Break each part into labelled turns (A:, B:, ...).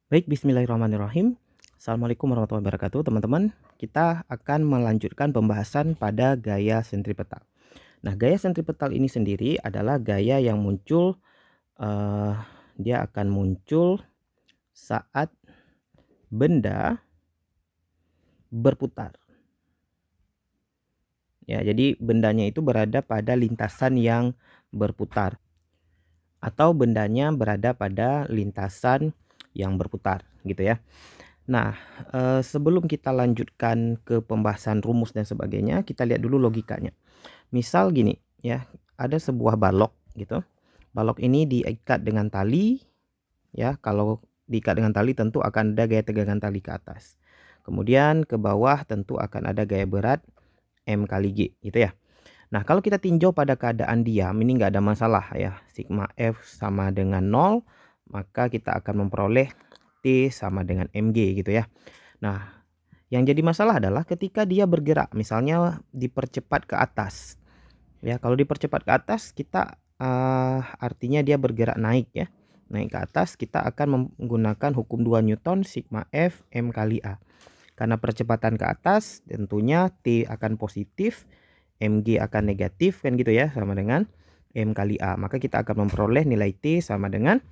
A: Baik, bismillahirrahmanirrahim. Assalamualaikum warahmatullahi wabarakatuh, teman-teman. Kita akan melanjutkan pembahasan pada gaya sentripetal. Nah, gaya sentripetal ini sendiri adalah gaya yang muncul, eh, dia akan muncul saat benda berputar. Ya, jadi bendanya itu berada pada lintasan yang berputar atau bendanya berada pada lintasan yang berputar, gitu ya. Nah, sebelum kita lanjutkan ke pembahasan rumus dan sebagainya, kita lihat dulu logikanya. Misal gini ya, ada sebuah balok gitu. Balok ini diikat dengan tali ya. Kalau diikat dengan tali tentu akan ada gaya tegangan tali ke atas. Kemudian ke bawah tentu akan ada gaya berat M kali G gitu ya. Nah, kalau kita tinjau pada keadaan diam ini nggak ada masalah ya. Sigma F sama dengan 0, maka kita akan memperoleh T sama dengan mg gitu ya. Nah, yang jadi masalah adalah ketika dia bergerak, misalnya dipercepat ke atas. Ya, kalau dipercepat ke atas kita artinya dia bergerak naik ya. Naik ke atas, kita akan menggunakan hukum 2 Newton sigma F M kali A. Karena percepatan ke atas tentunya T akan positif, mg akan negatif kan gitu ya, sama dengan M kali A. Maka kita akan memperoleh nilai T sama dengan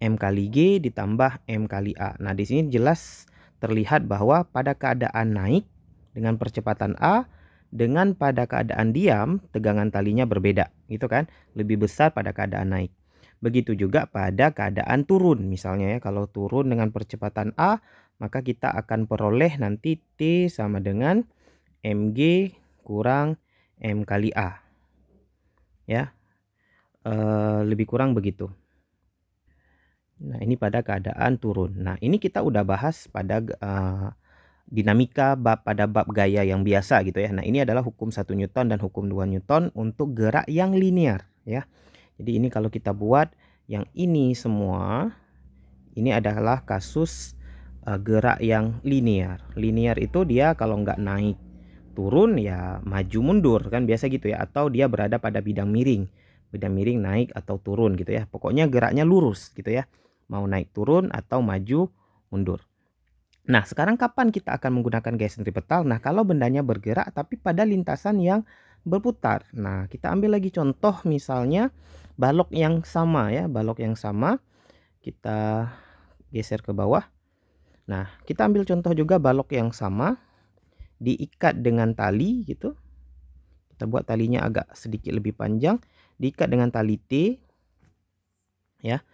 A: M kali G ditambah M kali A. Nah, di sini jelas terlihat bahwa pada keadaan naik dengan percepatan A dengan pada keadaan diam tegangan talinya berbeda, gitu kan? Lebih besar pada keadaan naik. Begitu juga pada keadaan turun, misalnya ya, kalau turun dengan percepatan A, maka kita akan peroleh nanti T sama dengan mg kurang M kali A. Ya, lebih kurang begitu. Nah, ini pada keadaan turun. Nah, ini kita udah bahas pada dinamika pada bab gaya yang biasa gitu ya. Nah, ini adalah hukum 1 Newton dan hukum 2 Newton untuk gerak yang linear ya. Jadi ini kalau kita buat yang ini semua, ini adalah kasus gerak yang linear. Linear itu dia kalau nggak naik turun ya maju mundur kan biasa gitu ya. Atau dia berada pada bidang miring. Bidang miring naik atau turun gitu ya. Pokoknya geraknya lurus gitu ya. Mau naik turun atau maju mundur. Nah, sekarang kapan kita akan menggunakan gaya sentripetal? Nah, kalau bendanya bergerak tapi pada lintasan yang berputar. Nah, kita ambil lagi contoh misalnya balok yang sama ya, balok yang sama. Kita geser ke bawah. Nah, kita ambil contoh juga balok yang sama diikat dengan tali gitu. Kita buat talinya agak sedikit lebih panjang, diikat dengan tali T ya.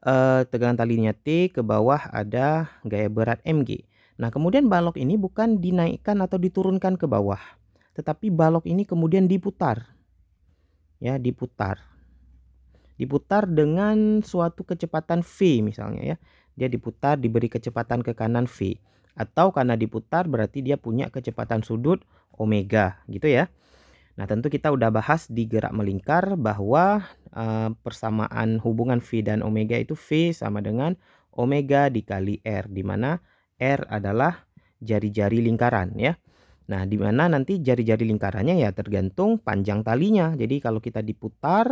A: Tegangan talinya T, ke bawah ada gaya berat mg. Nah, kemudian balok ini bukan dinaikkan atau diturunkan ke bawah, tetapi balok ini kemudian diputar. Ya, diputar. Diputar dengan suatu kecepatan V misalnya ya. Dia diputar diberi kecepatan ke kanan V. Atau karena diputar berarti dia punya kecepatan sudut omega gitu ya. Nah, tentu kita udah bahas di gerak melingkar bahwa persamaan hubungan V dan omega itu V sama dengan omega dikali R, di mana R adalah jari-jari lingkaran ya. Nah, di mana nanti jari-jari lingkarannya ya tergantung panjang talinya. Jadi kalau kita diputar,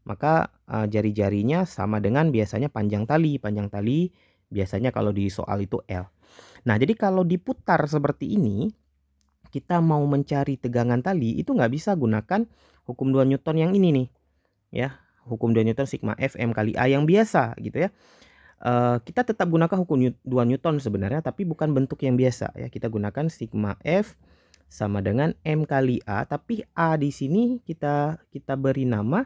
A: maka jari-jarinya sama dengan biasanya panjang tali. Panjang tali biasanya kalau di soal itu L. Nah, jadi kalau diputar seperti ini, kita mau mencari tegangan tali itu nggak bisa gunakan hukum 2 Newton yang ini nih ya, hukum 2 Newton sigma F M kali A yang biasa gitu ya. Kita tetap gunakan hukum 2 Newton sebenarnya, tapi bukan bentuk yang biasa ya. Kita gunakan sigma F sama dengan M kali A, tapi A di sini kita beri nama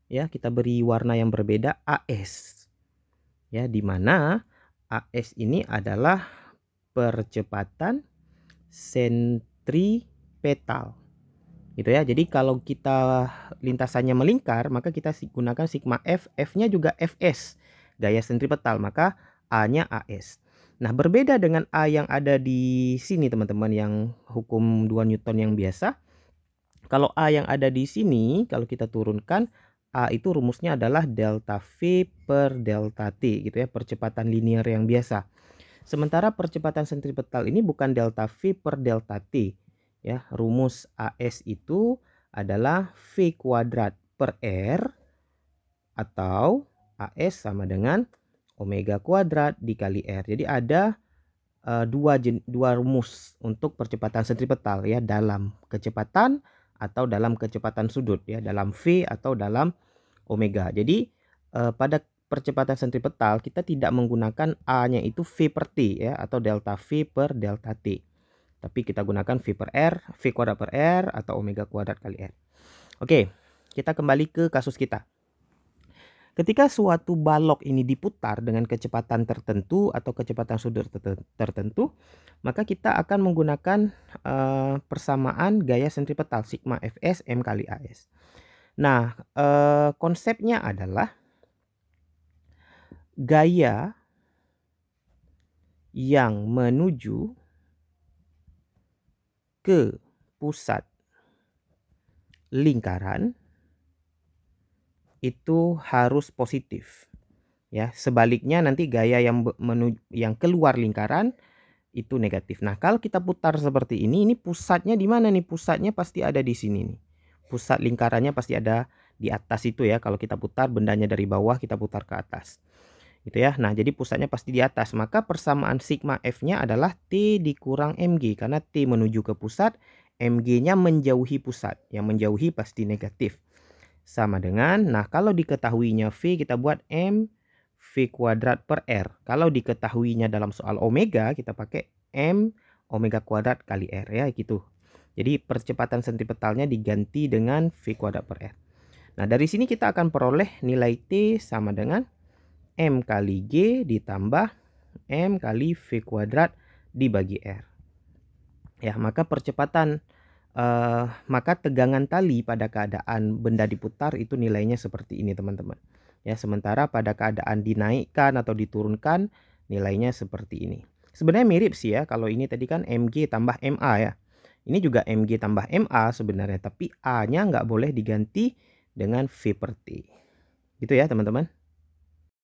A: ya, kita beri warna yang berbeda, AS ya, dimana AS ini adalah percepatan sentripetal gitu ya. Jadi kalau kita lintasannya melingkar, maka kita gunakan sigma F, F-nya juga Fs, gaya sentripetal, maka A-nya AS. Nah, berbeda dengan A yang ada di sini teman-teman, yang hukum 2 Newton yang biasa. Kalau A yang ada di sini, kalau kita turunkan, A itu rumusnya adalah delta V per delta T gitu ya, percepatan linear yang biasa. Sementara percepatan sentripetal ini bukan delta V per delta T. Ya, rumus AS itu adalah V kuadrat per R atau AS sama dengan omega kuadrat dikali R. Jadi ada dua rumus untuk percepatan sentripetal ya, dalam kecepatan atau dalam kecepatan sudut ya, dalam V atau dalam omega. Jadi pada percepatan sentripetal kita tidak menggunakan A-nya itu V per T ya, atau delta V per delta T. Tapi kita gunakan V per R, V kuadrat per R atau omega kuadrat kali R. Oke, kita kembali ke kasus kita. Ketika suatu balok ini diputar dengan kecepatan tertentu atau kecepatan sudut tertentu, maka kita akan menggunakan persamaan gaya sentripetal sigma Fs M kali As. Nah, konsepnya adalah gaya yang menuju ke pusat lingkaran itu harus positif ya. Sebaliknya nanti gaya yang keluar lingkaran itu negatif. Nah, kalau kita putar seperti ini pusatnya di mana nih? Pusatnya pasti ada di sini nih. Pusat lingkarannya pasti ada di atas itu ya. Kalau kita putar bendanya dari bawah, kita putar ke atas. Gitu ya. Nah, jadi pusatnya pasti di atas. Maka persamaan sigma F-nya adalah T dikurang mg. Karena T menuju ke pusat, mg-nya menjauhi pusat. Yang menjauhi pasti negatif. Sama dengan, nah kalau diketahuinya V, kita buat M V kuadrat per R. Kalau diketahuinya dalam soal omega, kita pakai M omega kuadrat kali R ya gitu. Jadi percepatan sentripetalnya diganti dengan V kuadrat per R. Nah, dari sini kita akan peroleh nilai T sama dengan M kali G ditambah M kali V kuadrat dibagi R. Ya, maka maka tegangan tali pada keadaan benda diputar itu nilainya seperti ini teman-teman. Ya, sementara pada keadaan dinaikkan atau diturunkan nilainya seperti ini. Sebenarnya mirip sih ya, kalau ini tadi kan mg tambah ma ya. Ini juga mg tambah ma sebenarnya, tapi a-nya nggak boleh diganti dengan v per t. Gitu ya teman-teman.